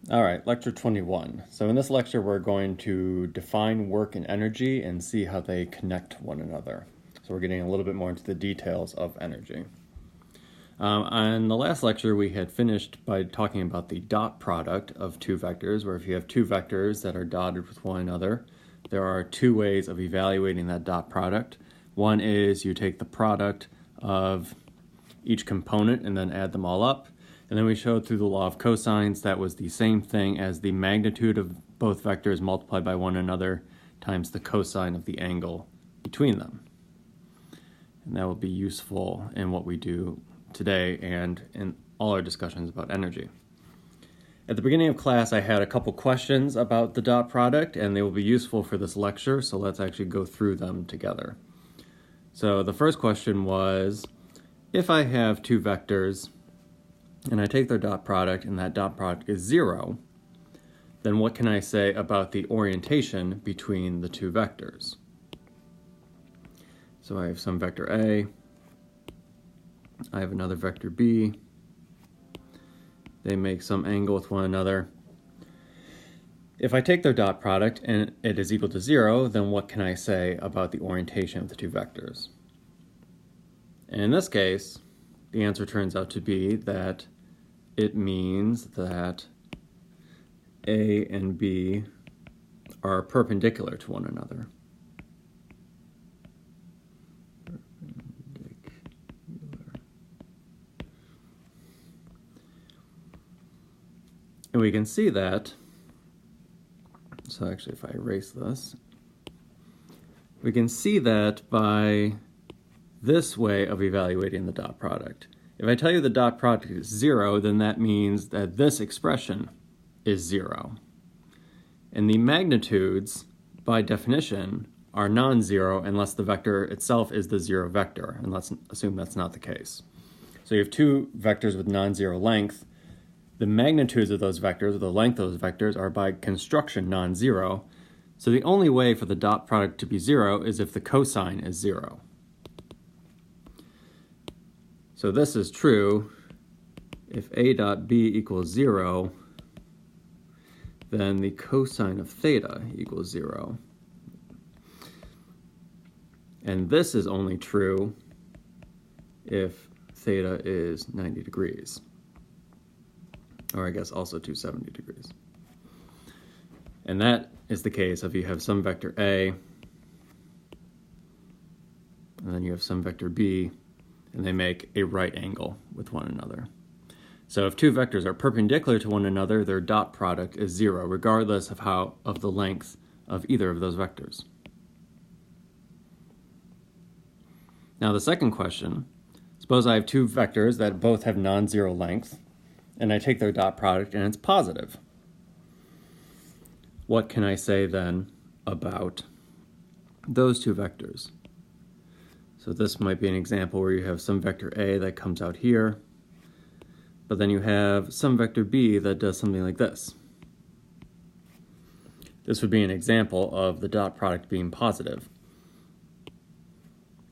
All right, lecture 21. So in this lecture, we're going to define work and energy and see how they connect one another. So we're getting a little bit more into the details of energy. On the last lecture, we had finished by talking about the dot product of two vectors, where if you have two vectors that are dotted with one another, there are two ways of evaluating that dot product. One is you take the product of each component and then add them all up. And then we showed through the law of cosines that was the same thing as the magnitude of both vectors multiplied by one another times the cosine of the angle between them. And that will be useful in what we do today and in all our discussions about energy. At the beginning of class, I had a couple questions about the dot product, and they will be useful for this lecture, so let's actually go through them together. So the first question was, if I have two vectors and I take their dot product and that dot product is 0, then what can I say about the orientation between the two vectors? So I have some vector A, I have another vector B, they make some angle with one another. If I take their dot product and it is equal to 0, then what can I say about the orientation of the two vectors? And in this case, the answer turns out to be that it means that A and B are perpendicular to one another. And we can see that, so actually if I erase this, we can see that by this way of evaluating the dot product. If I tell you the dot product is 0, then that means that this expression is 0. And the magnitudes, by definition, are non-zero unless the vector itself is the 0 vector, and let's assume that's not the case. So you have two vectors with non-zero length. The magnitudes of those vectors, or the length of those vectors, are by construction non-zero. So the only way for the dot product to be 0 is if the cosine is 0. So this is true if A dot B equals 0, then the cosine of theta equals 0. And this is only true if theta is 90 degrees. Or I guess also 270 degrees. And that is the case if you have some vector A, and then you have some vector B, and they make a right angle with one another. So if two vectors are perpendicular to one another, their dot product is 0, regardless of the length of either of those vectors. Now the second question, suppose I have two vectors that both have non-zero length, and I take their dot product and it's positive. What can I say then about those two vectors? So this might be an example where you have some vector A that comes out here, but then you have some vector B that does something like this. This would be an example of the dot product being positive.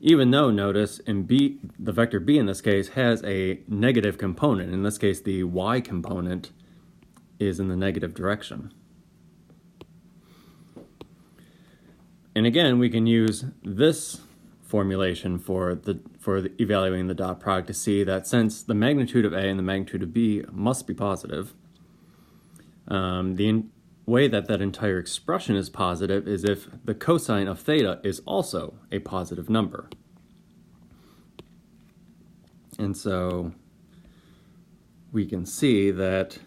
Even though, notice, in B, the vector B in this case has a negative component. In this case, the y component is in the negative direction. And again, we can use this formulation for evaluating the dot product to see that since the magnitude of A and the magnitude of B must be positive, the way that entire expression is positive is if the cosine of theta is also a positive number. And so we can see that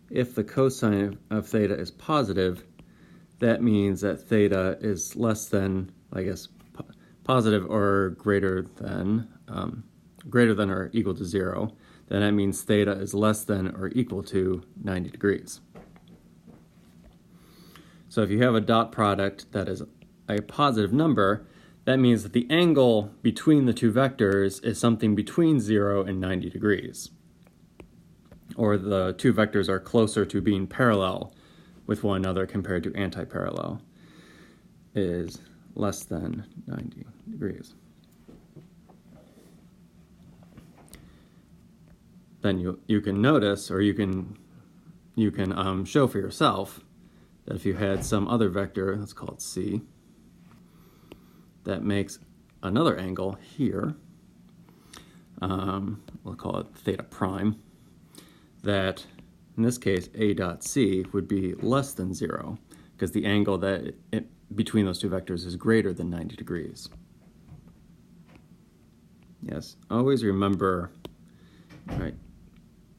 if the cosine of theta is positive, that means that theta is less than, I guess, positive or greater than or equal to 0, then that means theta is less than or equal to 90 degrees. So if you have a dot product that is a positive number, that means that the angle between the two vectors is something between 0 and 90 degrees. Or the two vectors are closer to being parallel with one another compared to anti-parallel, is less than 90 degrees. Then you can notice, or you can you can show for yourself that if you had some other vector, let's call it C, that makes another angle here, we'll call it theta prime, that in this case A dot C would be less than 0 because the angle that between those two vectors is greater than 90 degrees. Yes, always remember, right,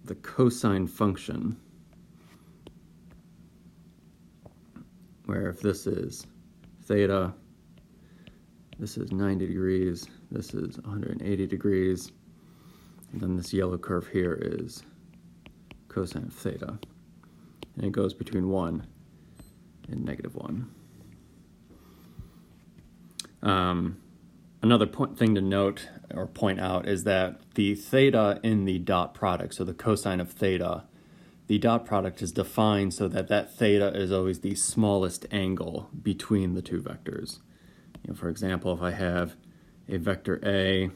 the cosine function, where if this is theta, this is 90 degrees, this is 180 degrees, and then this yellow curve here is cosine of theta, and it goes between 1 and -1. Another thing to note or point out is that the theta in the dot product, so the cosine of theta, the dot product is defined so that that theta is always the smallest angle between the two vectors. You know, for example, if I have a vector A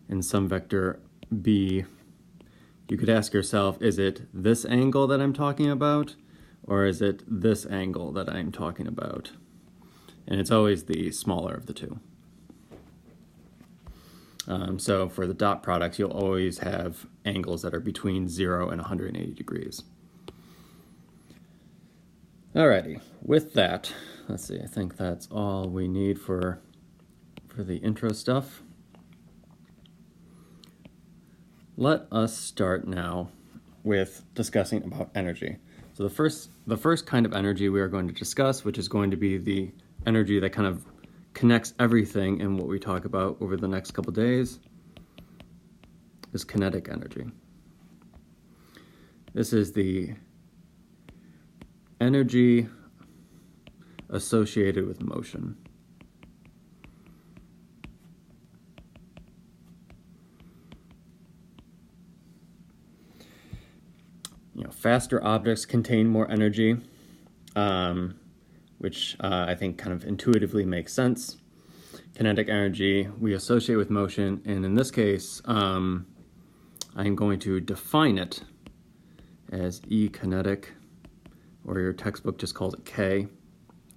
and some vector B, you could ask yourself, is it this angle that I'm talking about, or is it this angle that I'm talking about? And it's always the smaller of the two. So for the dot products, you'll always have angles that are between 0 and 180 degrees. Alrighty, with that, let's see, I think that's all we need for the intro stuff. Let us start now with discussing about energy. So the first kind of energy we are going to discuss, which is going to be the energy that kind of connects everything in what we talk about over the next couple days, is kinetic energy. This is the energy associated with motion. You know, faster objects contain more energy, which I think kind of intuitively makes sense. Kinetic energy we associate with motion, and in this case, I'm going to define it as E kinetic, or your textbook just calls it K.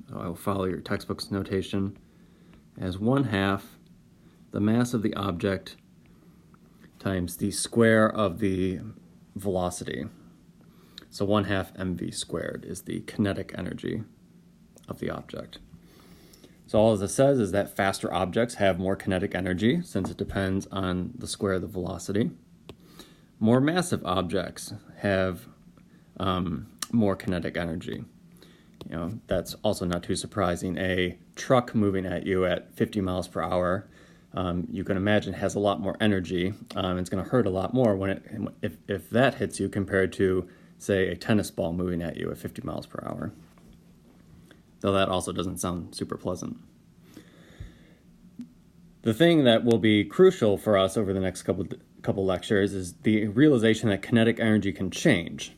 So I will follow your textbook's notation as 1/2 the mass of the object times the square of the velocity. So 1/2 mv squared is the kinetic energy of the object. So all this says is that faster objects have more kinetic energy since it depends on the square of the velocity. More massive objects have more kinetic energy. You know, that's also not too surprising. A truck moving at you at 50 miles per hour, you can imagine has a lot more energy. It's going to hurt a lot more when if that hits you compared to, say, a tennis ball moving at you at 50 miles per hour. Though that also doesn't sound super pleasant. The thing that will be crucial for us over the next couple lectures is the realization that kinetic energy can change.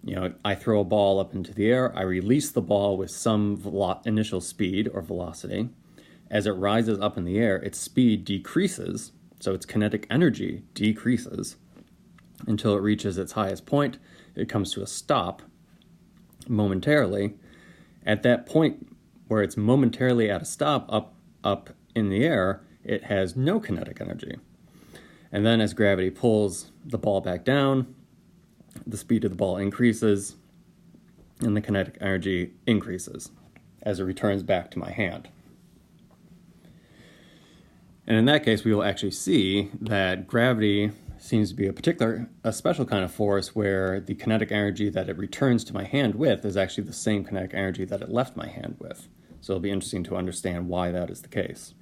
You know, I throw a ball up into the air, I release the ball with some initial speed or velocity. As it rises up in the air, its speed decreases, so its kinetic energy decreases until it reaches its highest point. It comes to a stop momentarily. At that point where it's momentarily at a stop up in the air, it has no kinetic energy. And then as gravity pulls the ball back down, the speed of the ball increases and the kinetic energy increases as it returns back to my hand. And in that case, we will actually see that gravity seems to be a special kind of force where the kinetic energy that it returns to my hand with is actually the same kinetic energy that it left my hand with. So it'll be interesting to understand why that is the case.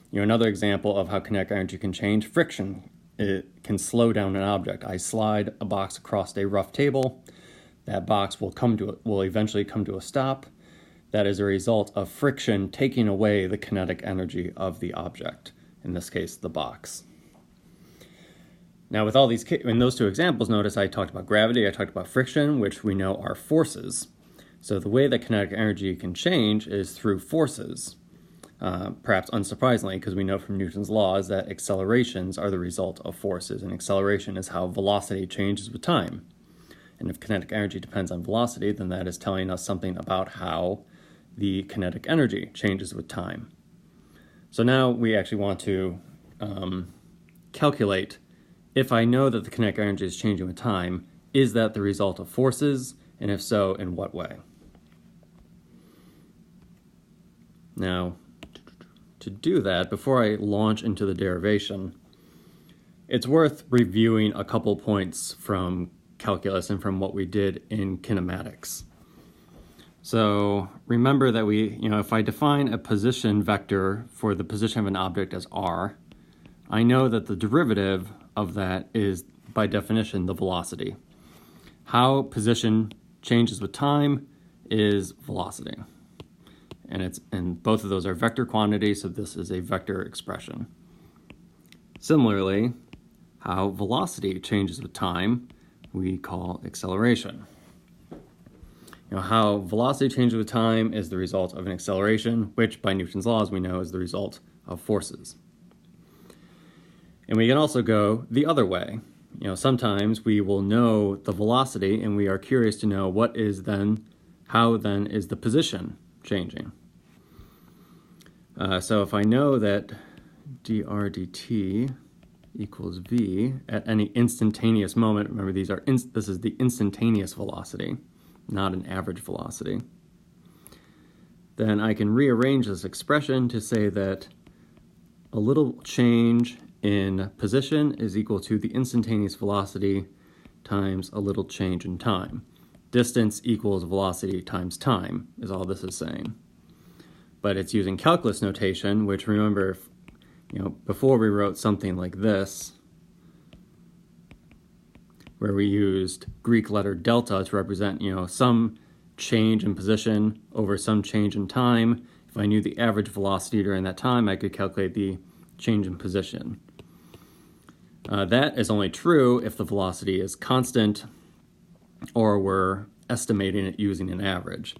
You know, another example of how kinetic energy can change, friction. It can slow down an object. I slide a box across a rough table. That box will eventually come to a stop. That is a result of friction taking away the kinetic energy of the object, in this case, the box. Now, with all these, in those two examples, notice I talked about gravity, I talked about friction, which we know are forces. So the way that kinetic energy can change is through forces. Perhaps unsurprisingly, because we know from Newton's laws that accelerations are the result of forces, and acceleration is how velocity changes with time. And if kinetic energy depends on velocity, then that is telling us something about how the kinetic energy changes with time. So now we actually want to calculate, if I know that the kinetic energy is changing with time, is that the result of forces, and if so, in what way? Now, to do that, before I launch into the derivation, it's worth reviewing a couple points from calculus and from what we did in kinematics. So remember that if I define a position vector for the position of an object as r, I know that the derivative of that is, by definition, the velocity. How position changes with time is velocity. And both of those are vector quantities, so this is a vector expression. Similarly, how velocity changes with time we call acceleration. How velocity changes with time is the result of an acceleration, which by Newton's laws we know is the result of forces. And we can also go the other way. Sometimes we will know the velocity and we are curious to know how then is the position changing. So if I know that dr dt equals v at any instantaneous moment, remember this is the instantaneous velocity, not an average velocity, then I can rearrange this expression to say that a little change in position is equal to the instantaneous velocity times a little change in time. Distance equals velocity times time is all this is saying. But it's using calculus notation, which remember, before we wrote something like this, where we used Greek letter delta to represent, some change in position over some change in time. If I knew the average velocity during that time, I could calculate the change in position. That is only true if the velocity is constant or we're estimating it using an average.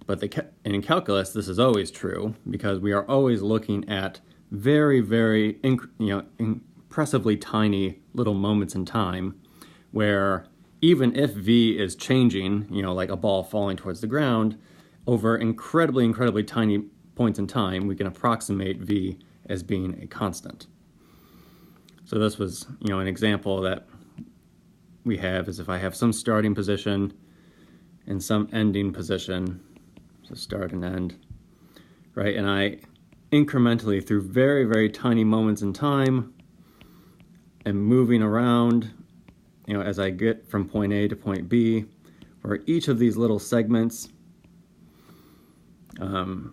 But in calculus, this is always true because we are always looking at very, very impressively tiny little moments in time where even if v is changing, like a ball falling towards the ground, over incredibly, incredibly tiny points in time, we can approximate v as being a constant. So this was, an example that we have is if I have some starting position and some ending position, so start and end, right? And I incrementally, through very, very tiny moments in time, am moving around, as I get from point A to point B, where each of these little segments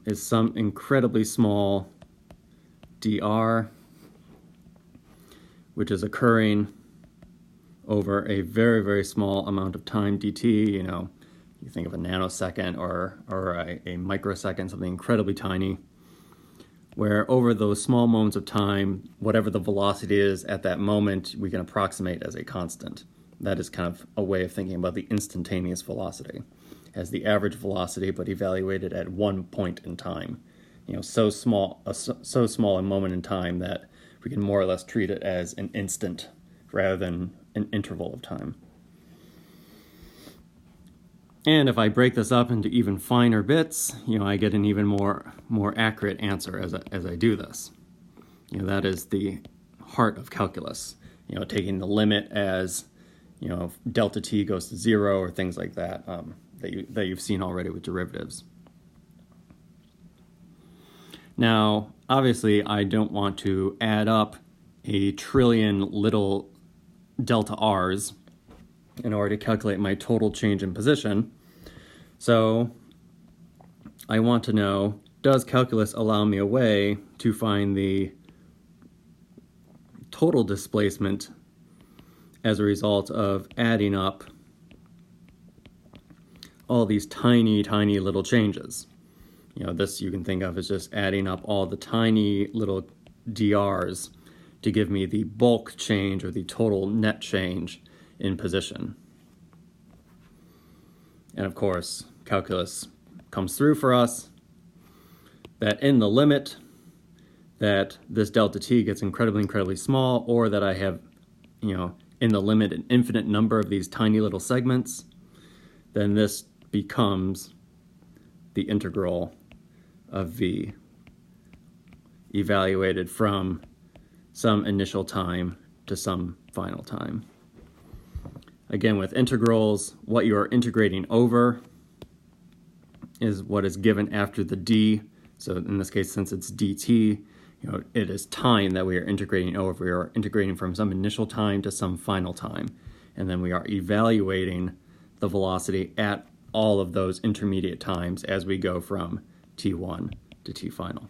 is some incredibly small dr, which is occurring over a very, very small amount of time dt. You think of a nanosecond or a microsecond, something incredibly tiny, where over those small moments of time, whatever the velocity is at that moment, we can approximate as a constant. That is kind of a way of thinking about the instantaneous velocity as the average velocity, but evaluated at one point in time. So small a moment in time that we can more or less treat it as an instant rather than an interval of time. And if I break this up into even finer bits, I get an even more accurate answer as I do this. That is the heart of calculus. Taking the limit as, delta t goes to 0 or things like that, that you've seen already with derivatives. Now, obviously, I don't want to add up a trillion little delta r's in order to calculate my total change in position. So I want to know, does calculus allow me a way to find the total displacement as a result of adding up all these tiny, tiny little changes? This you can think of as just adding up all the tiny little dr's to give me the bulk change or the total net change in position. And of course, calculus comes through for us that in the limit that this delta t gets incredibly, incredibly small, or that I have, in the limit an infinite number of these tiny little segments, then this becomes the integral of v evaluated from some initial time to some final time. Again, with integrals, what you are integrating over is what is given after the d. So in this case, since it's dt, it is time that we are integrating over. We are integrating from some initial time to some final time. And then we are evaluating the velocity at all of those intermediate times as we go from t1 to t final.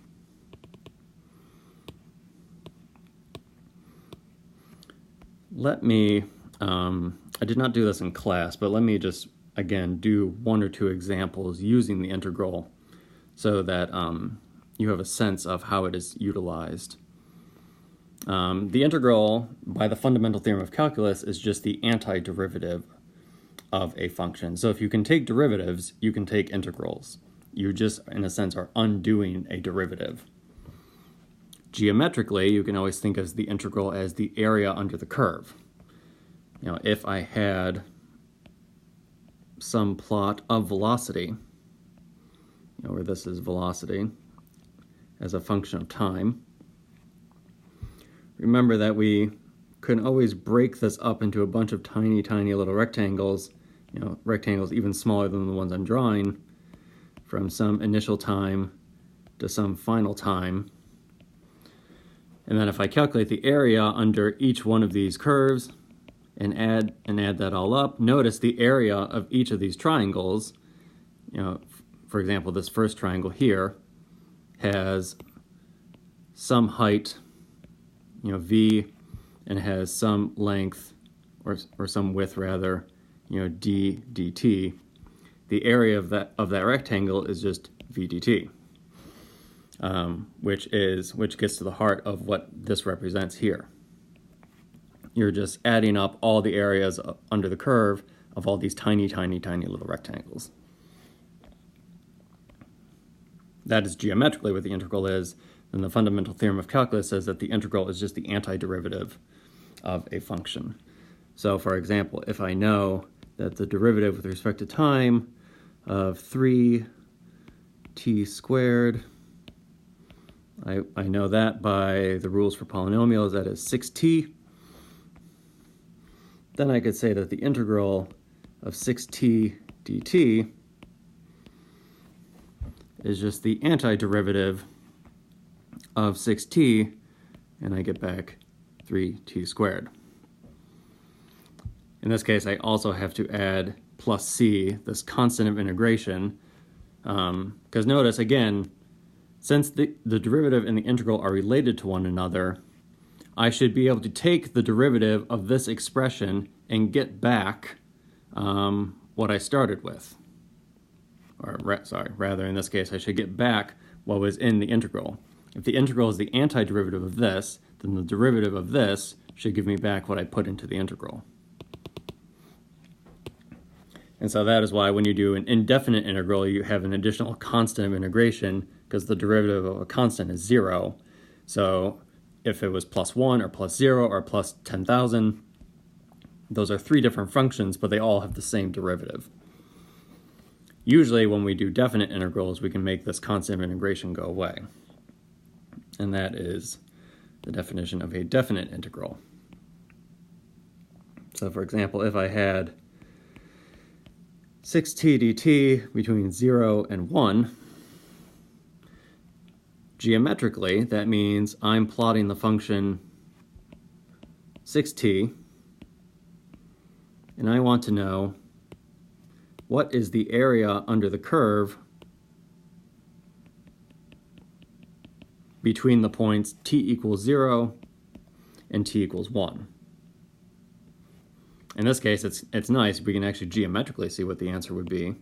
Let me, I did not do this in class, but let me just, again, do one or two examples using the integral so that you have a sense of how it is utilized. The integral, by the fundamental theorem of calculus, is just the antiderivative of a function. So if you can take derivatives, you can take integrals. You just, in a sense, are undoing a derivative. Geometrically, you can always think of the integral as the area under the curve. If I had some plot of velocity, where this is velocity as a function of time, remember that we can always break this up into a bunch of tiny, tiny little rectangles, rectangles even smaller than the ones I'm drawing, from some initial time to some final time. And then if I calculate the area under each one of these curves and add that all up, notice the area of each of these triangles, for example, this first triangle here has some height, v, and has some length, or some width rather, d dt. The area of that rectangle is just v dt. Which gets to the heart of what this represents here. You're just adding up all the areas under the curve of all these tiny, tiny, tiny little rectangles. That is geometrically what the integral is, and the fundamental theorem of calculus says that the integral is just the antiderivative of a function. So for example, if I know that the derivative with respect to time of 3t squared, I know that by the rules for polynomials, that is 6t. Then I could say that the integral of 6t dt is just the antiderivative of 6t, and I get back 3t squared. In this case, I also have to add plus c, this constant of integration, because notice, again, since the derivative and the integral are related to one another, I should be able to take the derivative of this expression and get back what I started with. Or rather in this case, I should get back what was in the integral. If the integral is the antiderivative of this, then the derivative of this should give me back what I put into the integral. And so that is why when you do an indefinite integral, you have an additional constant of integration, because the derivative of a constant is 0. So if it was plus 1 or plus 0 or plus 10,000, those are three different functions, but they all have the same derivative. Usually when we do definite integrals, we can make this constant of integration go away. And that is the definition of a definite integral. So for example, if I had 6t dt between 0 and 1, geometrically, that means I'm plotting the function 6t, and I want to know what is the area under the curve between the points t equals 0 and t equals 1. In this case, it's nice. We can actually geometrically see what the answer would be.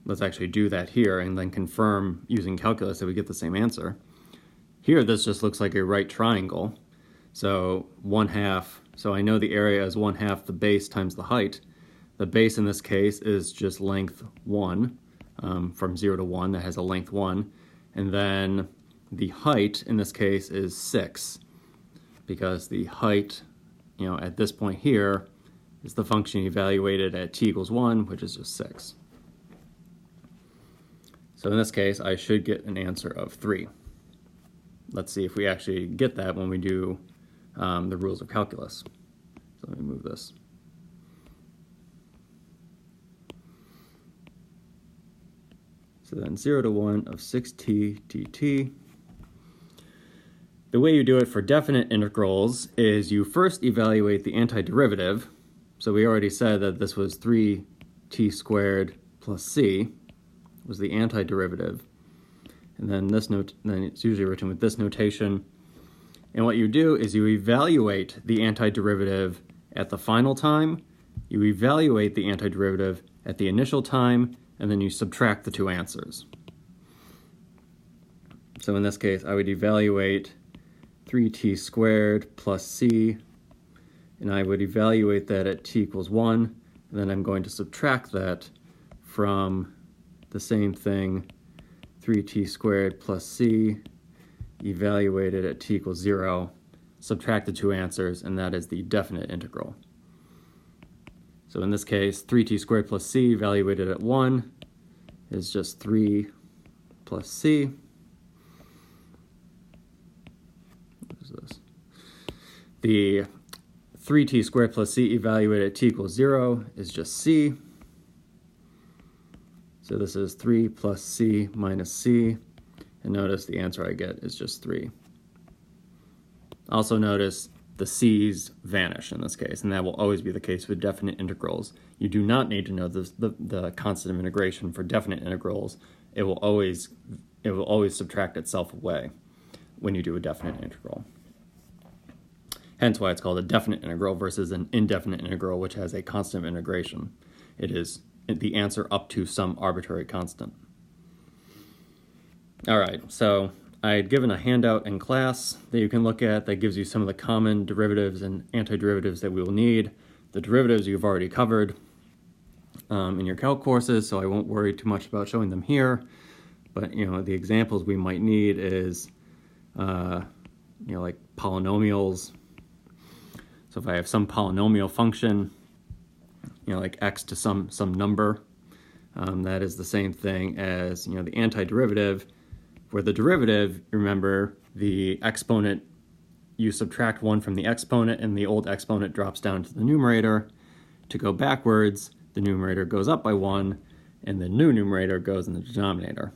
Let's actually do that here and then confirm using calculus that we get the same answer. Here, this just looks like a right triangle. So 1/2, so I know the area is 1/2 the base times the height. The base in this case is just length 1, from 0 to 1, that has a length 1. And then the height in this case is 6, because the height at this point here is the function evaluated at t equals 1, which is just 6. So in this case, I should get an answer of 3. Let's see if we actually get that when we do the rules of calculus. So let me move this. So then 0 to 1 of 6t dt. The way you do it for definite integrals is you first evaluate the antiderivative. So we already said that this was 3t squared plus c was the antiderivative. And then then it's usually written with this notation. And what you do is you evaluate the antiderivative at the final time, you evaluate the antiderivative at the initial time, and then you subtract the two answers. So in this case, I would evaluate 3t squared plus c, and I would evaluate that at t equals 1, and then I'm going to subtract that from the same thing, 3t squared plus c, evaluated at t equals 0, subtract the two answers, and that is the definite integral. So in this case, 3t squared plus c evaluated at 1 is just 3 plus c. What is this? The 3t squared plus c evaluated at t equals 0 is just c. So this is 3 plus c minus c. And notice the answer I get is just 3. Also notice the c's vanish in this case, and that will always be the case with definite integrals. You do not need to know the constant of integration for definite integrals. It will always subtract itself away when you do a definite integral. Hence why it's called a definite integral versus an indefinite integral, which has a constant of integration. It is the answer up to some arbitrary constant. All right, so I had given a handout in class that you can look at that gives you some of the common derivatives and antiderivatives that we will need. The derivatives you've already covered in your calc courses, so I won't worry too much about showing them here. But the examples we might need is like polynomials. So if I have some polynomial function, like x to some number, that is the same thing as the antiderivative. Where the derivative, remember, the exponent, you subtract 1 from the exponent and the old exponent drops down to the numerator. To go backwards, the numerator goes up by 1 and the new numerator goes in the denominator.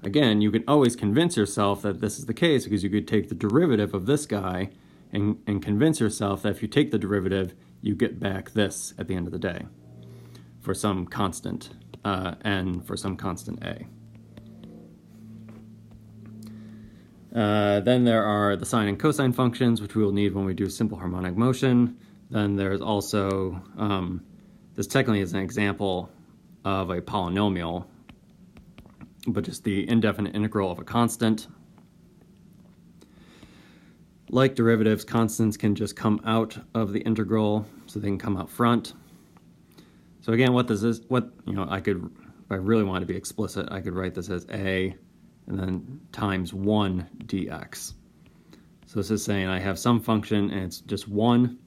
Again, you can always convince yourself that this is the case because you could take the derivative of this guy and convince yourself that if you take the derivative, you get back this at the end of the day for some constant n for some constant a. Then there are the sine and cosine functions, which we will need when we do simple harmonic motion. Then there's also, this technically is an example of a polynomial, but just the indefinite integral of a constant. Like derivatives, constants can just come out of the integral, so they can come out front. So again, what this is, I could, if I really want to be explicit, I could write this as a and then times 1 dx. So this is saying I have some function and it's just 1.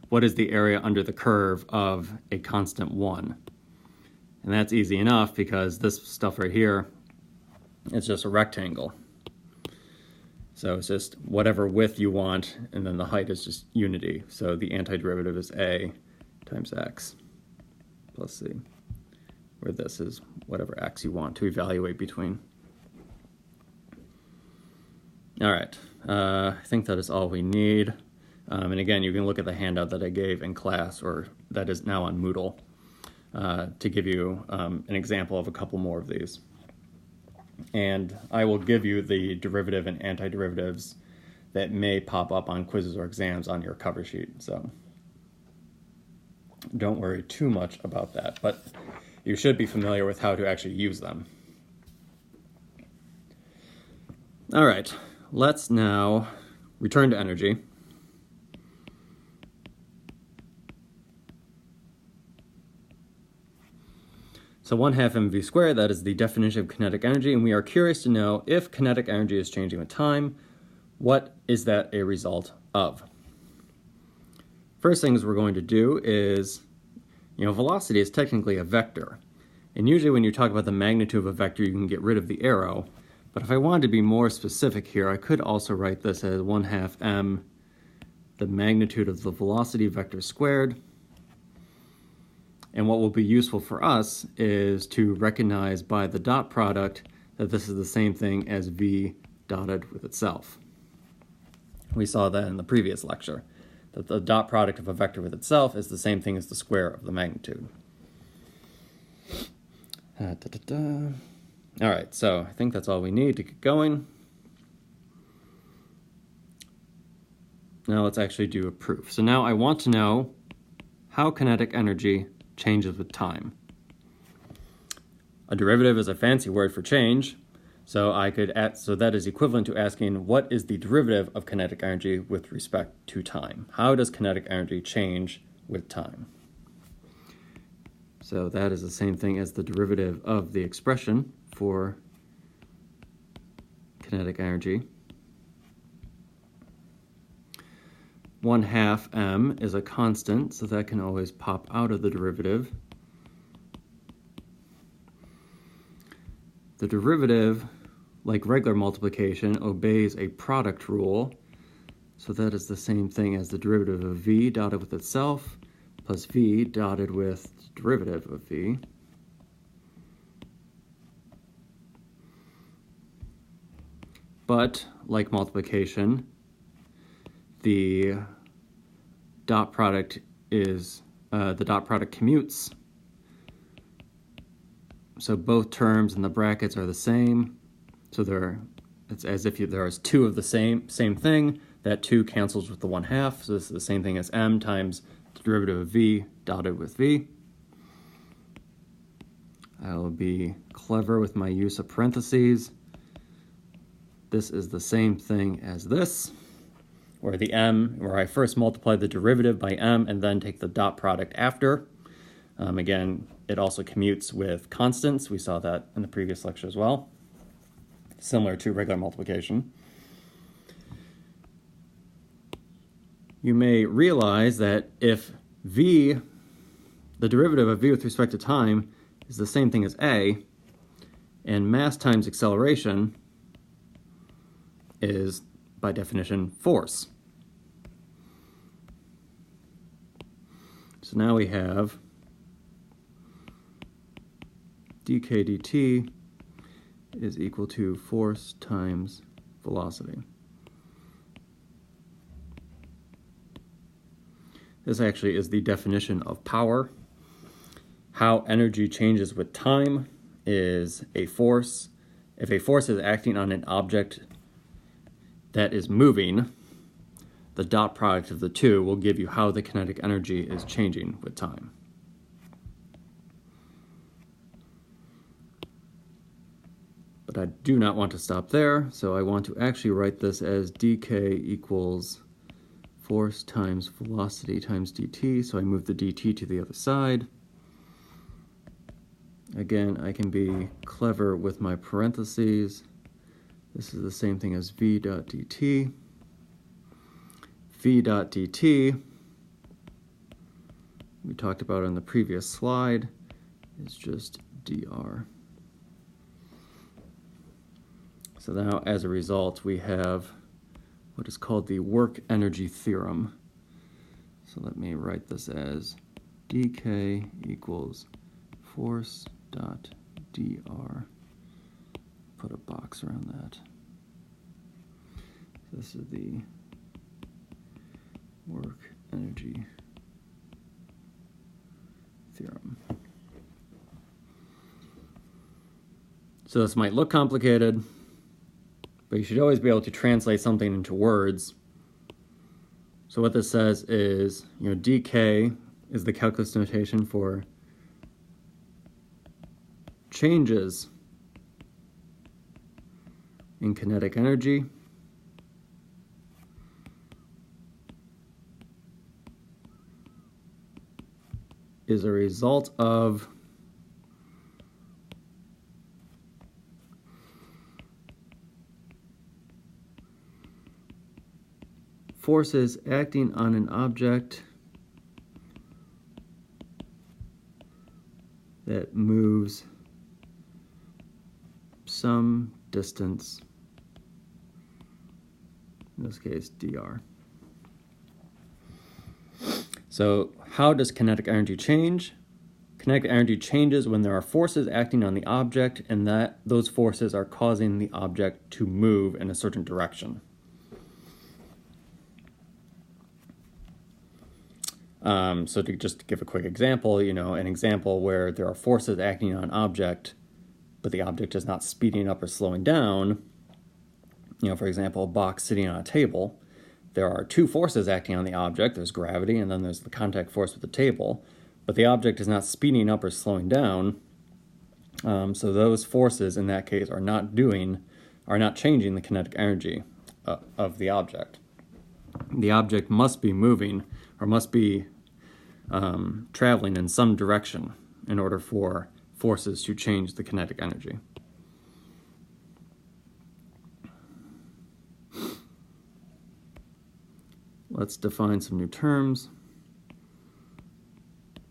What is the area under the curve of a constant 1? And that's easy enough because this stuff right here, it's just a rectangle. So it's just whatever width you want, and then the height is just unity. So the antiderivative is a times x plus c, where this is whatever x you want to evaluate between. All right, I think that is all we need. And again, you can look at the handout that I gave in class, or that is now on Moodle, to give you an example of a couple more of these. And I will give you the derivative and antiderivatives that may pop up on quizzes or exams on your cover sheet. So don't worry too much about that, but you should be familiar with how to actually use them. All right. Let's now return to energy. So 1/2 mv squared, that is the definition of kinetic energy, and we are curious to know if kinetic energy is changing with time, what is that a result of? First things we're going to do is, velocity is technically a vector. And usually when you talk about the magnitude of a vector, you can get rid of the arrow. But if I wanted to be more specific here, I could also write this as 1/2 m, the magnitude of the velocity vector squared. And what will be useful for us is to recognize by the dot product that this is the same thing as v dotted with itself. We saw that in the previous lecture, that the dot product of a vector with itself is the same thing as the square of the magnitude. All right, so I think that's all we need to get going. Now let's actually do a proof. So now I want to know how kinetic energy changes with time. A derivative is a fancy word for change, so that is equivalent to asking what is the derivative of kinetic energy with respect to time? How does kinetic energy change with time? So that is the same thing as the derivative of the expression for kinetic energy. 1/2 m is a constant, so that can always pop out of the derivative. The derivative, like regular multiplication, obeys a product rule, so that is the same thing as the derivative of v dotted with itself plus v dotted with the derivative of v. But, like multiplication, the dot product commutes. So both terms in the brackets are the same. So it's as if there's two of the same thing. That 2 cancels with the 1/2. So this is the same thing as m times the derivative of v dotted with v. I will be clever with my use of parentheses. This is the same thing as this, where I first multiply the derivative by m and then take the dot product after. Again, it also commutes with constants. We saw that in the previous lecture as well, similar to regular multiplication. You may realize that if v, the derivative of v with respect to time, is the same thing as a, and mass times acceleration is, by definition, force. So now we have dk dt is equal to force times velocity. This actually is the definition of power. How energy changes with time is a force. If a force is acting on an object that is moving, the dot product of the two will give you how the kinetic energy is changing with time. But I do not want to stop there, so I want to actually write this as dk equals force times velocity times dt, so I move the dt to the other side. Again, I can be clever with my parentheses. This is the same thing as v dot dt. V dot dt, we talked about on the previous slide, is just dr. So now, as a result, we have what is called the Work-Energy Theorem. So let me write this as dk equals force dot dr. Put a box around that. This is the Work-Energy Theorem. So this might look complicated, but you should always be able to translate something into words. So what this says is, dk is the calculus notation for changes in kinetic energy is a result of forces acting on an object that moves some distance, in this case dr. So how does kinetic energy change? Kinetic energy changes when there are forces acting on the object and that those forces are causing the object to move in a certain direction. So to just give a quick example, an example where there are forces acting on an object, but the object is not speeding up or slowing down. For example, a box sitting on a table. There are two forces acting on the object. There's gravity, and then there's the contact force with the table. But the object is not speeding up or slowing down. So those forces, in that case, are not changing the kinetic energy of the object. The object must be moving, or must be traveling in some direction in order for forces to change the kinetic energy. Let's define some new terms.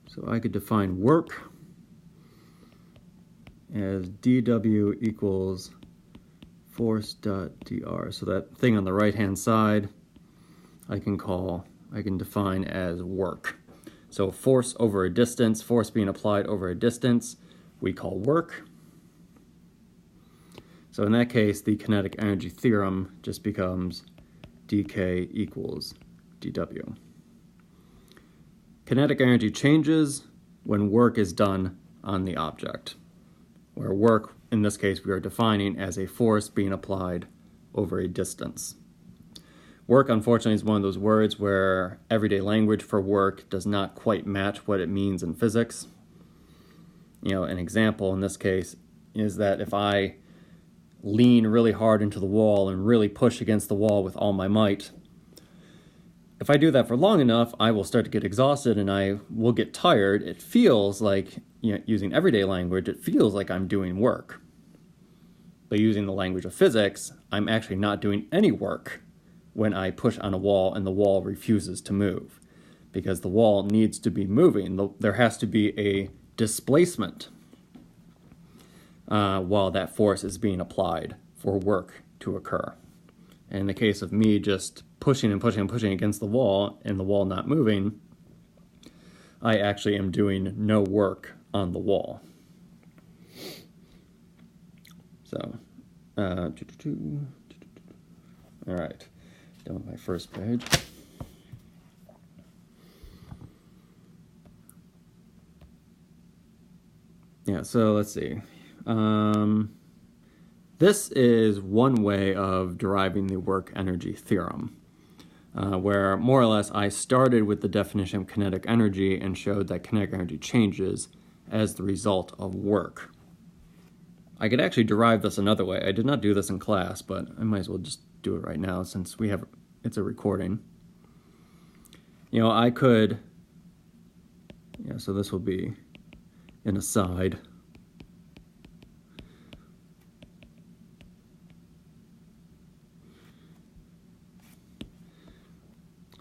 So I could define work as dW equals force dot dr. So that thing on the right-hand side I can define as work. So force over a distance, force being applied over a distance, we call work. So in that case, the kinetic energy theorem just becomes dk equals dW. Kinetic energy changes when work is done on the object, where work, in this case, we are defining as a force being applied over a distance. Work, unfortunately, is one of those words where everyday language for work does not quite match what it means in physics. An example in this case is that if I lean really hard into the wall and really push against the wall with all my might, if I do that for long enough, I will start to get exhausted and I will get tired. It feels like, using everyday language, it feels like I'm doing work. But using the language of physics, I'm actually not doing any work when I push on a wall and the wall refuses to move, because the wall needs to be moving. There has to be a displacement while that force is being applied for work to occur. And in the case of me just pushing and pushing and pushing against the wall and the wall not moving, I actually am doing no work on the wall. So, all right, done with my first page. Yeah, so let's see. This is one way of deriving the work-energy theorem, where more or less I started with the definition of kinetic energy and showed that kinetic energy changes as the result of work. I could actually derive this another way. I did not do this in class, but I might as well just do it right now since it's a recording. I could, so this will be an aside.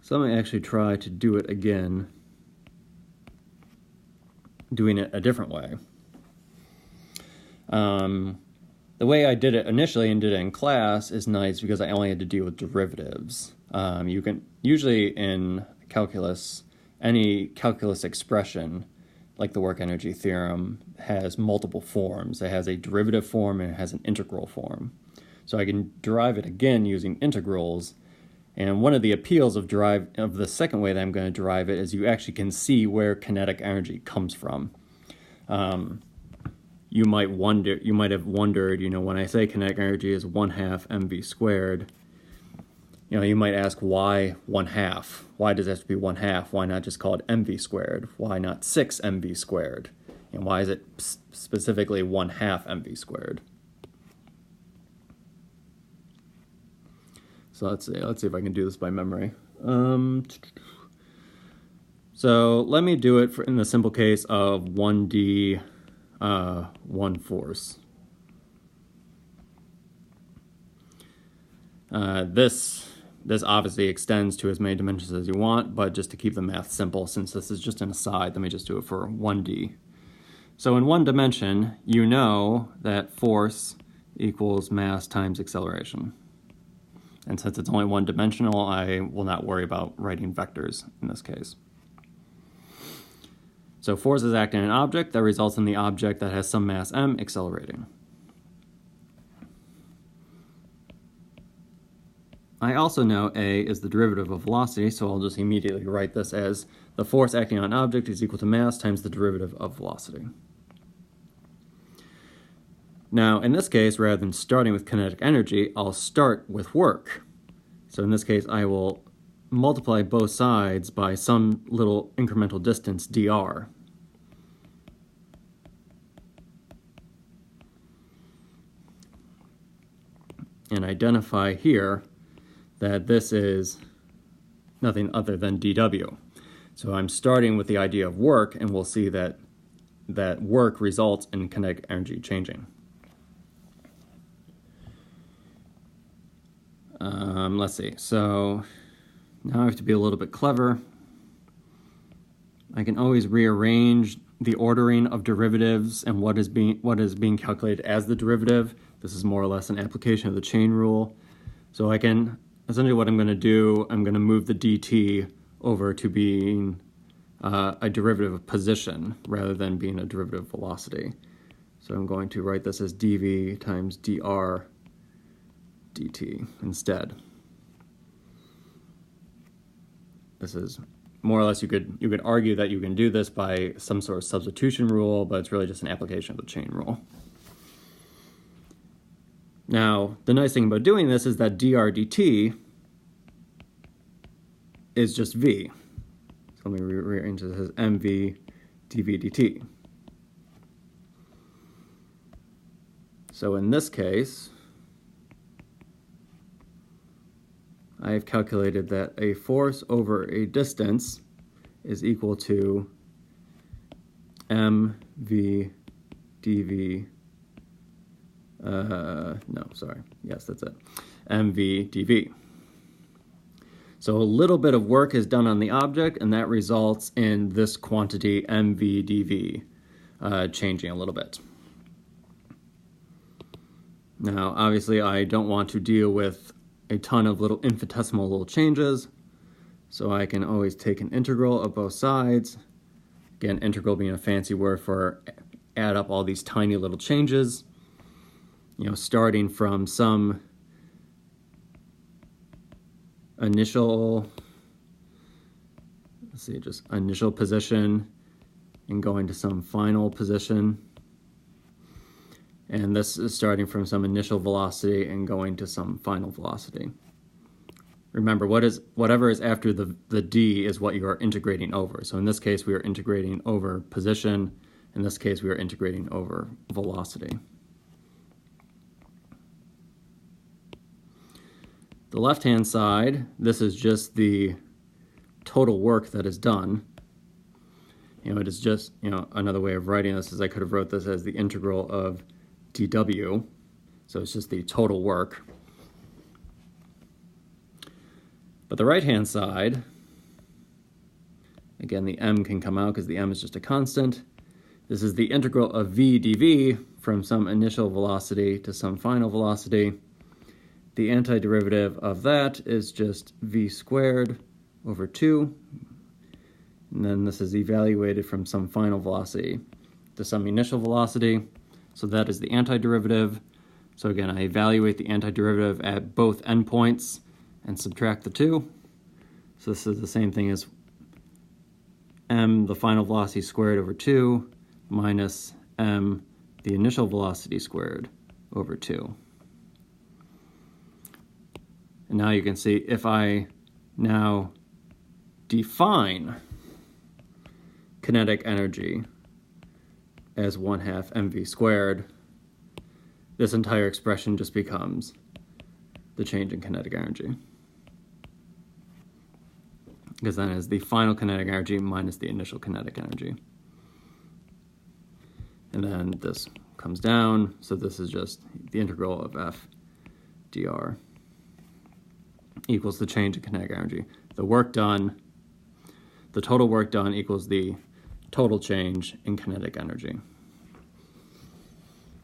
So I'm going to actually try to do it again, doing it a different way. The way I did it initially and did it in class is nice because I only had to deal with derivatives. You can usually in calculus, any calculus expression like the work-energy theorem has multiple forms. It has a derivative form and it has an integral form. So I can derive it again using integrals. And one of the appeals of the second way that I'm going to derive it is you actually can see where kinetic energy comes from. You might have wondered, when I say kinetic energy is 1/2 mv squared, you might ask why 1/2? Why does it have to be 1/2? Why not just call it mv squared? Why not 6 mv squared? And why is it specifically 1/2 mv squared? So let's see if I can do this by memory. So let me do it in the simple case of 1d, 1 force. This obviously extends to as many dimensions as you want, but just to keep the math simple, since this is just an aside, let me just do it for 1d. So in one dimension, you know that force equals mass times acceleration. And since it's only one dimensional, I will not worry about writing vectors in this case. So force is acting on an object that results in the object that has some mass m accelerating. I also know a is the derivative of velocity, so I'll just immediately write this as the force acting on an object is equal to mass times the derivative of velocity. Now, in this case, rather than starting with kinetic energy, I'll start with work. So in this case, I will multiply both sides by some little incremental distance, dr. And identify here that this is nothing other than dw. So I'm starting with the idea of work, and we'll see that work results in kinetic energy changing. Let's see, so now I have to be a little bit clever. I can always rearrange the ordering of derivatives and what is being calculated as the derivative. This is more or less an application of the chain rule. So I can, essentially what I'm going to do, I'm going to move the dt over to being a derivative of position rather than being a derivative of velocity. So I'm going to write this as dv times dr dt instead. This is more or less, you could argue that you can do this by some sort of substitution rule, but it's really just an application of the chain rule. Now, the nice thing about doing this is that dr dt is just v. So let me rearrange this as mv dv dt. So in this case, I have calculated that a force over a distance is equal to mv dv, yes, that's it, mv dv. So a little bit of work is done on the object, and that results in this quantity mv dv changing a little bit. Now, obviously, I don't want to deal with a ton of little infinitesimal little changes, so I can always take an integral of both sides. Again, integral being a fancy word for add up all these tiny little changes, you know, starting from some initial, just initial position and going to some final position. And this is starting from some initial velocity and going to some final velocity. Remember, whatever is after the d is what you are integrating over. So in this case, we are integrating over position. In this case, we are integrating over velocity. The left-hand side, this is just the total work that is done. You know, it is just, you know, another way of writing this is I could have wrote this as the integral of dw, so it's just the total work. But the right-hand side, again, the m can come out because the m is just a constant. This is the integral of v dv from some initial velocity to some final velocity. The antiderivative of that is just v squared over 2. And then this is evaluated from some final velocity to some initial velocity. So that is the antiderivative. So again, I evaluate the antiderivative at both endpoints and subtract the 2. So this is the same thing as m, the final velocity squared over 2, minus m, the initial velocity squared over 2. And now you can see if I now define kinetic energy as 1/2 mv squared, this entire expression just becomes the change in kinetic energy. Because then is the final kinetic energy minus the initial kinetic energy. And then this comes down, so this is just the integral of f dr equals the change in kinetic energy. The work done, the total work done equals the total change in kinetic energy.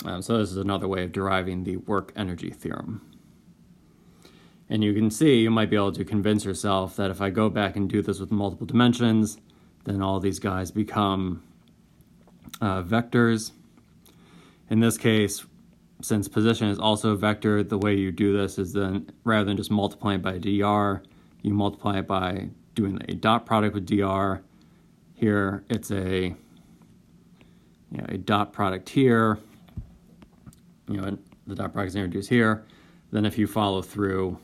So this is another way of deriving the Work-Energy Theorem. And you can see, you might be able to convince yourself that if I go back and do this with multiple dimensions, then all these guys become vectors. In this case, since position is also a vector, the way you do this is then, rather than just multiplying by dr, you multiply it by doing a dot product with dr. Here, it's a dot product here. And the dot product is introduced here. Then if you follow through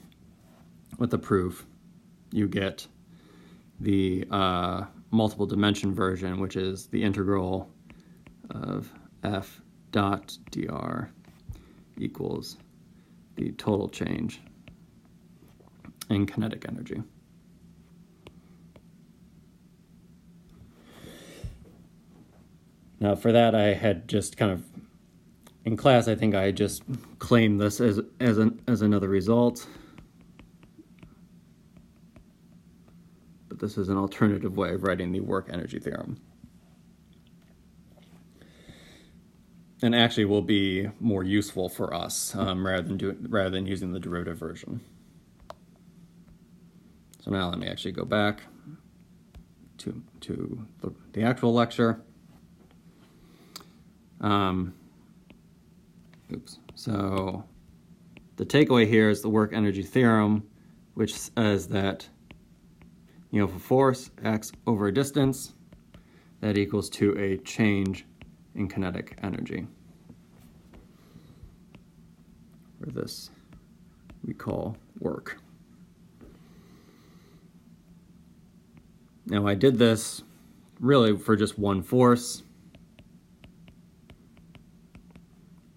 with the proof, you get the multiple dimension version, which is the integral of f dot dr equals the total change in kinetic energy. Now for that, I had just kind of, in class, I think I just claimed this as another result. But this is an alternative way of writing the Work-Energy Theorem. And actually will be more useful for us rather than using the derivative version. So now let me actually go back to the actual lecture. So the takeaway here is the Work-Energy Theorem, which says that for force acts over a distance, that equals to a change in kinetic energy. Or this we call work. Now I did this really for just one force,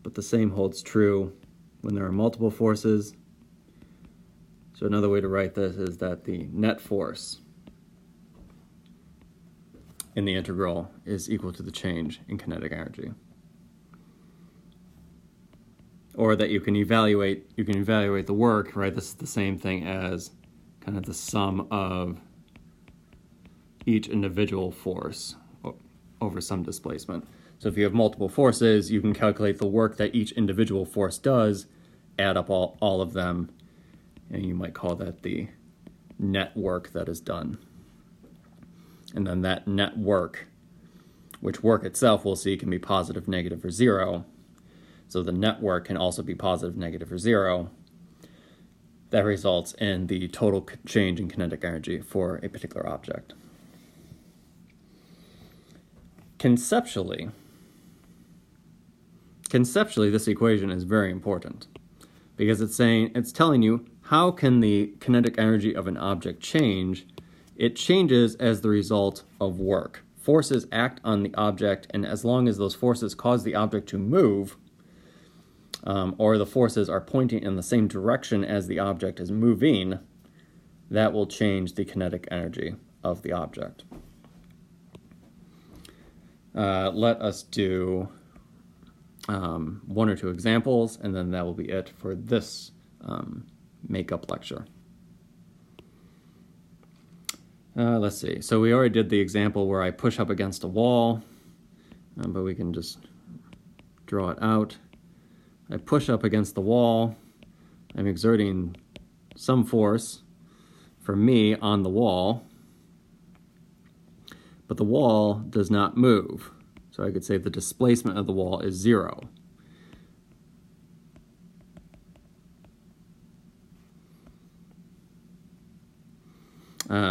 but the same holds true when there are multiple forces. So another way to write this is that the net force in the integral is equal to the change in kinetic energy. Or that you can evaluate the work, right? This is the same thing as kind of the sum of each individual force over some displacement. So if you have multiple forces, you can calculate the work that each individual force does, add up all of them, and you might call that the net work that is done. And then that net work, which work itself we'll see can be positive, negative, or zero. So the net work can also be positive, negative, or zero. That results in the total change in kinetic energy for a particular object. Conceptually, this equation is very important because it's telling you how can the kinetic energy of an object change. It changes as the result of work. Forces act on the object, and as long as those forces cause the object to move, or the forces are pointing in the same direction as the object is moving, that will change the kinetic energy of the object. Let us do one or two examples, and then that will be it for this makeup lecture. Let's see. So we already did the example where I push up against a wall, but we can just draw it out. I push up against the wall. I'm exerting some force for me on the wall, but the wall does not move. So I could say the displacement of the wall is 0.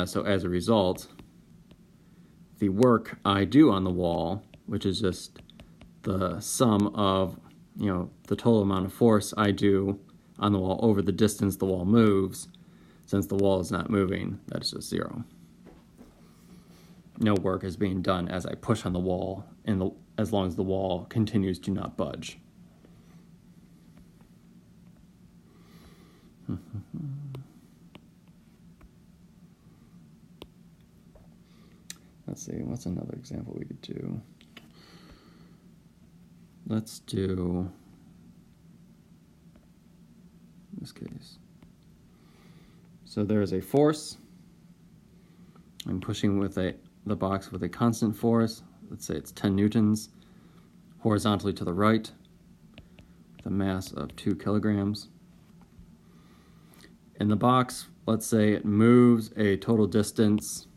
So as a result, the work I do on the wall, which is just the sum of the total amount of force I do on the wall over the distance the wall moves, since the wall is not moving, that's just 0. No work is being done as I push on the wall, as long as the wall continues to not budge. Let's see, what's another example we could do? Let's do this case. So there is a force. I'm pushing with the box with a constant force. Let's say it's 10 newtons, horizontally to the right. a mass of 2 kilograms. In the box, let's say it moves a total distance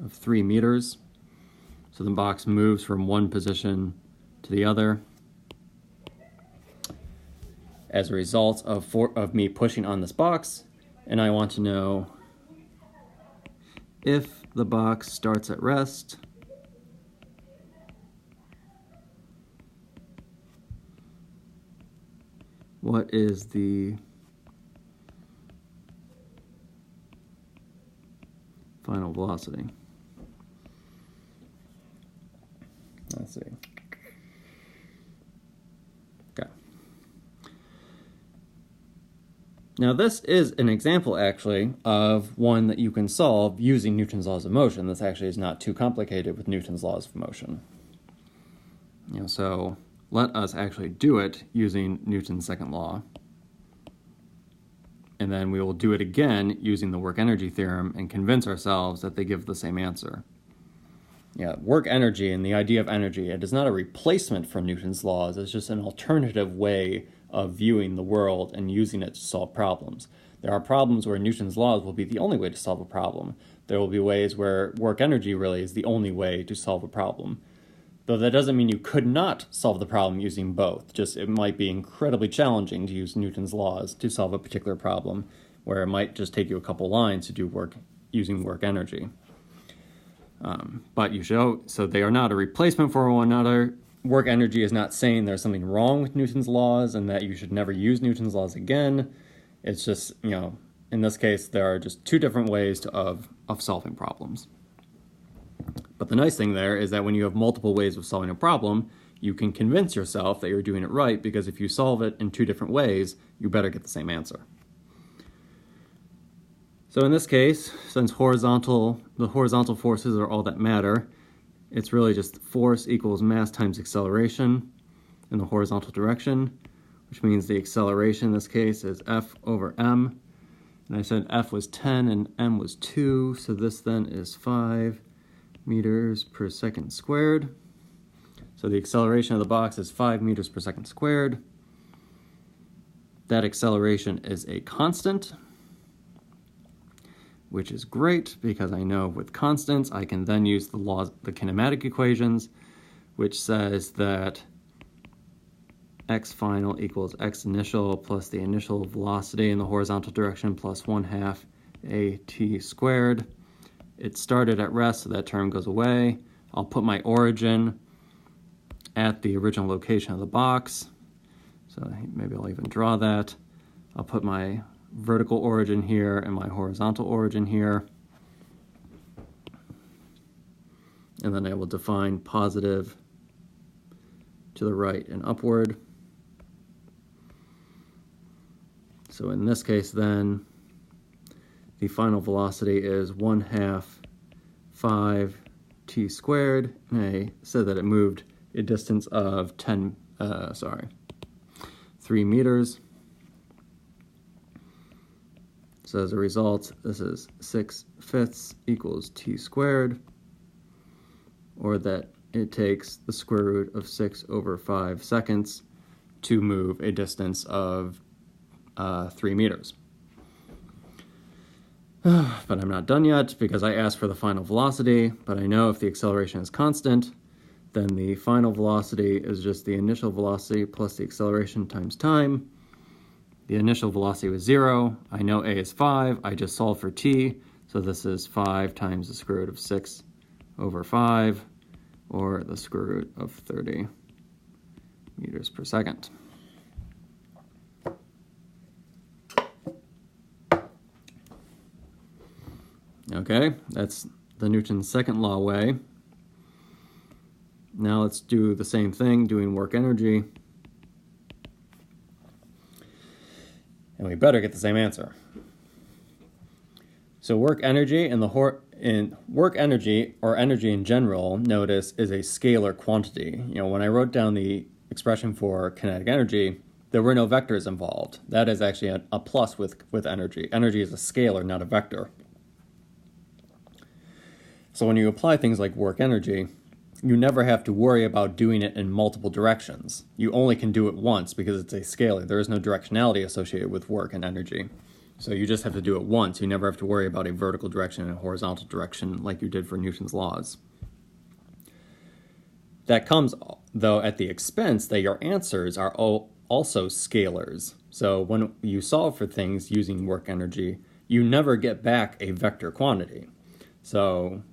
of 3 meters. So the box moves from one position to the other as a result of me pushing on this box, and I want to know if the box starts at rest, what is the final velocity? Let's see. Okay. Now this is an example actually of one that you can solve using Newton's laws of motion. This actually is not too complicated with Newton's laws of motion. So let us actually do it using Newton's second law. And then we will do it again using the work-energy theorem and convince ourselves that they give the same answer. Work energy and the idea of energy, it is not a replacement for Newton's laws, it's just an alternative way of viewing the world and using it to solve problems. There are problems where Newton's laws will be the only way to solve a problem. There will be ways where work energy really is the only way to solve a problem. Though that doesn't mean you could not solve the problem using both, just it might be incredibly challenging to use Newton's laws to solve a particular problem, where it might just take you a couple lines to do work using work energy. But so they are not a replacement for one another. Work energy is not saying there's something wrong with Newton's laws and that you should never use Newton's laws again. It's just, in this case, there are just two different ways of solving problems. But the nice thing there is that when you have multiple ways of solving a problem, you can convince yourself that you're doing it right, because if you solve it in two different ways, you better get the same answer. So in this case, since the horizontal forces are all that matter, it's really just force equals mass times acceleration in the horizontal direction, which means the acceleration in this case is F over m. And I said F was 10 and m was 2, so this then is 5 meters per second squared. So the acceleration of the box is 5 meters per second squared. That acceleration is a constant, which is great because I know with constants I can then use the kinematic equations, which says that x final equals x initial plus the initial velocity in the horizontal direction plus 1/2 at squared. It started at rest, so that term goes away. I'll put my origin at the original location of the box. So maybe I'll even draw that. I'll put my vertical origin here and my horizontal origin here. And then I will define positive to the right and upward. So in this case then, the final velocity is 1/2 5t squared, and I said that it moved a distance of 3 meters. So as a result, this is 6/5 equals t squared, or that it takes the square root of 6 over 5 seconds to move a distance of 3 meters. But I'm not done yet because I asked for the final velocity, but I know if the acceleration is constant, then the final velocity is just the initial velocity plus the acceleration times time. The initial velocity was 0. I know a is 5. I just solved for t, so this is 5 times the square root of 6 over 5, or the square root of 30 meters per second. Okay, that's the Newton's second law way. Now let's do the same thing, doing work energy. And we better get the same answer. So work energy work energy, or energy in general, notice, is a scalar quantity. When I wrote down the expression for kinetic energy, there were no vectors involved. That is actually a plus with energy. Energy is a scalar, not a vector. So when you apply things like work energy, you never have to worry about doing it in multiple directions. You only can do it once because it's a scalar. There is no directionality associated with work and energy. So you just have to do it once. You never have to worry about a vertical direction and a horizontal direction like you did for Newton's laws. That comes, though, at the expense that your answers are also scalars. So when you solve for things using work energy, you never get back a vector quantity. So,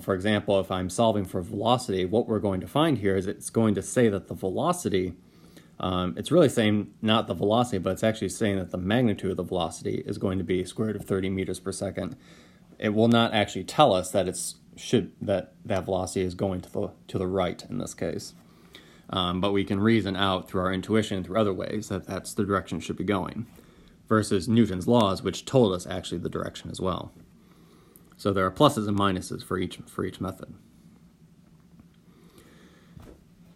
for example, if I'm solving for velocity, what we're going to find here is it's going to say that the velocity, it's really saying not the velocity, but it's actually saying that the magnitude of the velocity is going to be square root of 30 meters per second. It will not actually tell us that that velocity is going to the right in this case. But we can reason out through our intuition, through other ways, that that's the direction it should be going, versus Newton's laws, which told us actually the direction as well. So there are pluses and minuses for each method.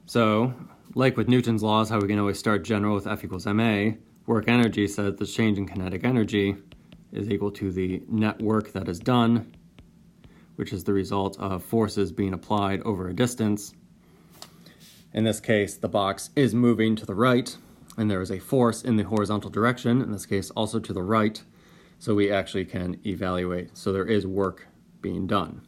So, like with Newton's laws, how we can always start general with F equals ma, work energy says the change in kinetic energy is equal to the net work that is done, which is the result of forces being applied over a distance. In this case, the box is moving to the right, and there is a force in the horizontal direction, in this case also to the right, so we actually can evaluate. So there is work being done.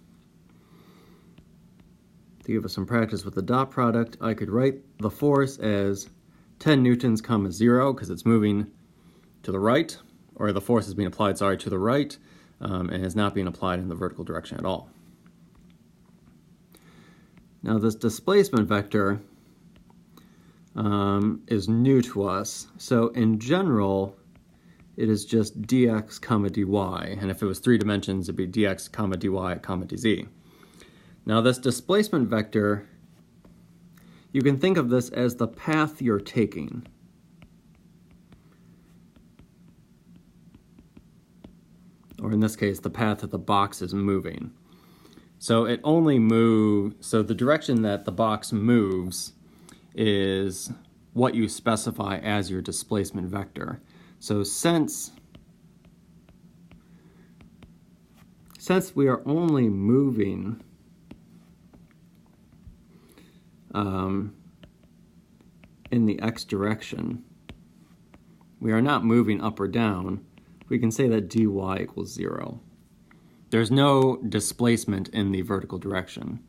To give us some practice with the dot product, I could write the force as 10 newtons comma 0, because it's moving to the right, or the force is being applied, to the right, and is not being applied in the vertical direction at all. Now this displacement vector is new to us. So in general, it is just dx comma dy, and if it was 3 dimensions, it'd be dx comma dy comma dz. Now this displacement vector, you can think of this as the path you're taking. Or in this case, the path that the box is moving. So it only moves, so the direction that the box moves is what you specify as your displacement vector. So since we are only moving in the x direction, we are not moving up or down, we can say that dy equals 0. There's no displacement in the vertical direction.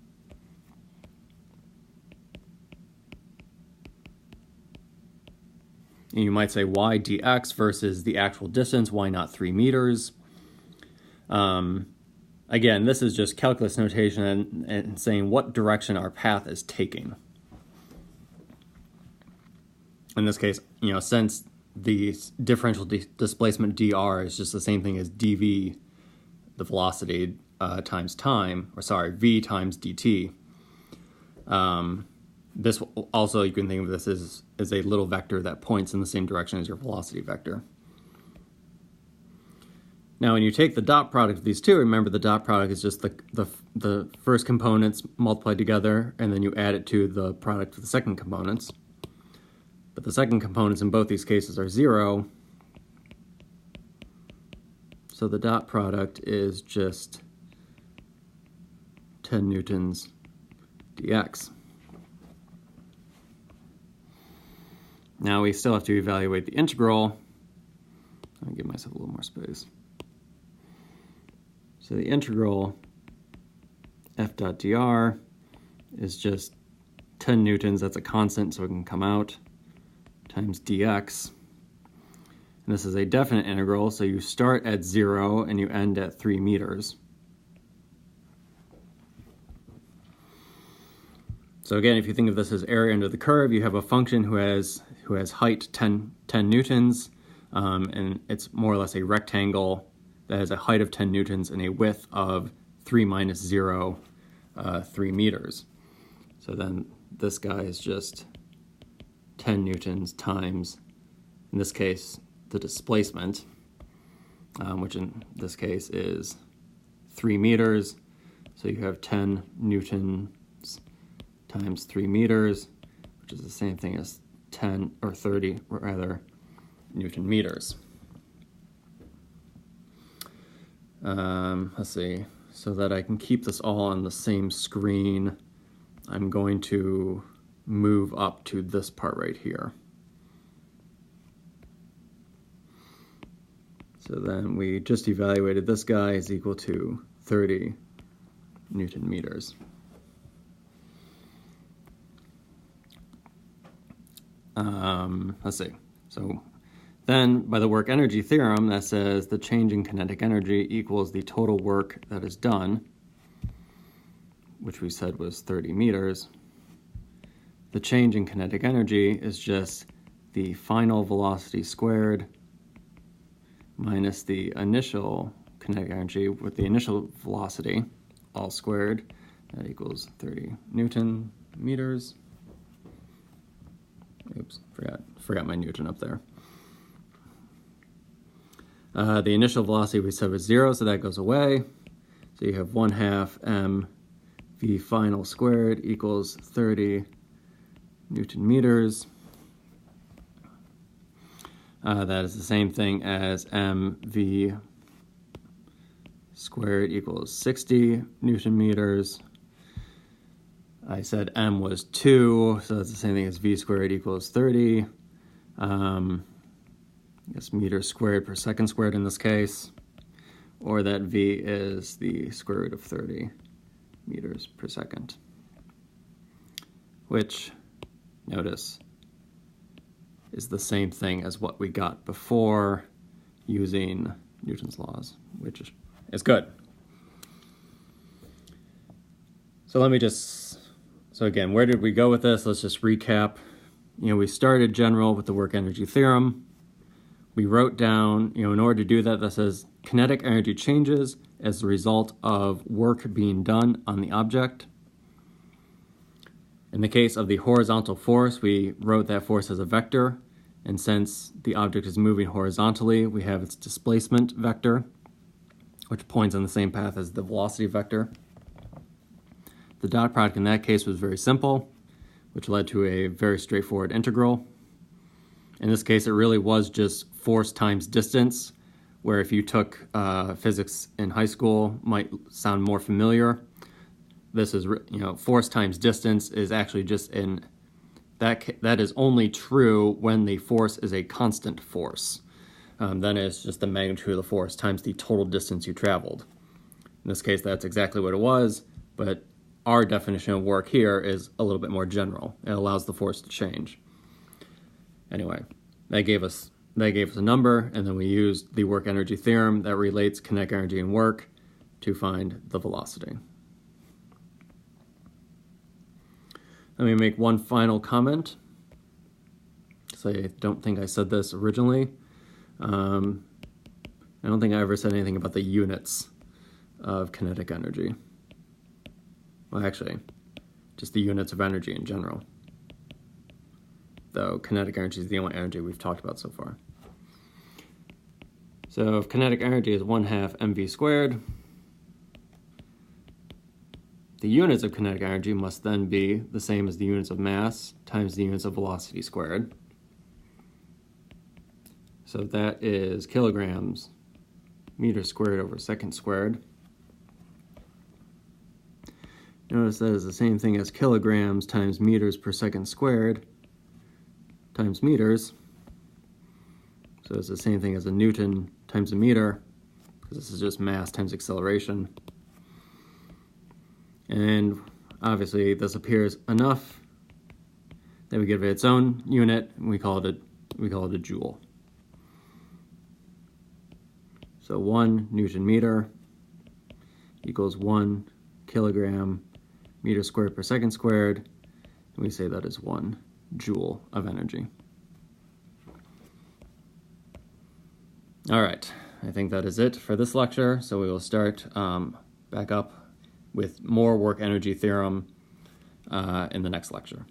And you might say, why dx versus the actual distance? Why not 3 meters? Again, this is just calculus notation and saying what direction our path is taking. In this case, since the differential displacement dr is just the same thing as dv, the velocity, times time, v times dt. This also, you can think of this as a little vector that points in the same direction as your velocity vector. Now, when you take the dot product of these two, remember the dot product is just the first components multiplied together, and then you add it to the product of the second components. But the second components in both these cases are 0. So the dot product is just 10 newtons dx. Now we still have to evaluate the integral. I'll give myself a little more space. So the integral f dot dr is just 10 newtons, that's a constant so it can come out, times dx. And this is a definite integral, so you start at 0 and you end at 3 meters. So again, if you think of this as area under the curve, you have a function who has height 10 newtons, and it's more or less a rectangle that has a height of 10 newtons and a width of 3 minus 0, 3 meters. So then this guy is just 10 newtons times, in this case, the displacement, which in this case is 3 meters. So you have 10 newtons times 3 meters, which is the same thing as 10 or 30 rather Newton meters. Let's see, so that I can keep this all on the same screen, I'm going to move up to this part right here. So then we just evaluated this guy is equal to 30 Newton meters. Let's see. So then by the work-energy theorem, that says the change in kinetic energy equals the total work that is done, which we said was 30 meters. The change in kinetic energy is just the final velocity squared minus the initial kinetic energy with the initial velocity, all squared. That equals 30 Newton meters. Oops, forgot my Newton up there. The initial velocity we said was 0, so that goes away. So you have 1/2 mv final squared equals 30 Newton meters. That is the same thing as mv squared equals 60 Newton meters. I said m was 2, so that's the same thing as v squared equals 30. I guess meters squared per second squared in this case, or that v is the square root of 30 meters per second, which, notice, is the same thing as what we got before using Newton's laws, which is good. So so again, where did we go with this? Let's just recap. We started general with the work-energy theorem. We wrote down, in order to do that, that says kinetic energy changes as a result of work being done on the object. In the case of the horizontal force, we wrote that force as a vector, and since the object is moving horizontally, we have its displacement vector, which points on the same path as the velocity vector. The dot product in that case was very simple, which led to a very straightforward integral. In this case, it really was just force times distance, where if you took physics in high school, might sound more familiar. This is, force times distance is actually just that is only true when the force is a constant force. Then it's just the magnitude of the force times the total distance you traveled. In this case, that's exactly what it was, but our definition of work here is a little bit more general. It allows the force to change. Anyway, that gave us a number, and then we used the work-energy theorem that relates kinetic energy and work to find the velocity. Let me make one final comment, because I don't think I said this originally. I don't think I ever said anything about the units of kinetic energy. Well, actually, just the units of energy in general. Though kinetic energy is the only energy we've talked about so far. So if kinetic energy is 1/2 mv squared, the units of kinetic energy must then be the same as the units of mass times the units of velocity squared. So that is kilograms meters squared over second squared. Notice that is the same thing as kilograms times meters per second squared times meters. So it's the same thing as a Newton times a meter, because this is just mass times acceleration. And obviously this appears enough that we give it its own unit, and we call it a joule. So 1 Newton meter equals 1 kilogram meter squared per second squared, and we say that is 1 joule of energy. All right, I think that is it for this lecture. So we will start back up with more work-energy theorem in the next lecture.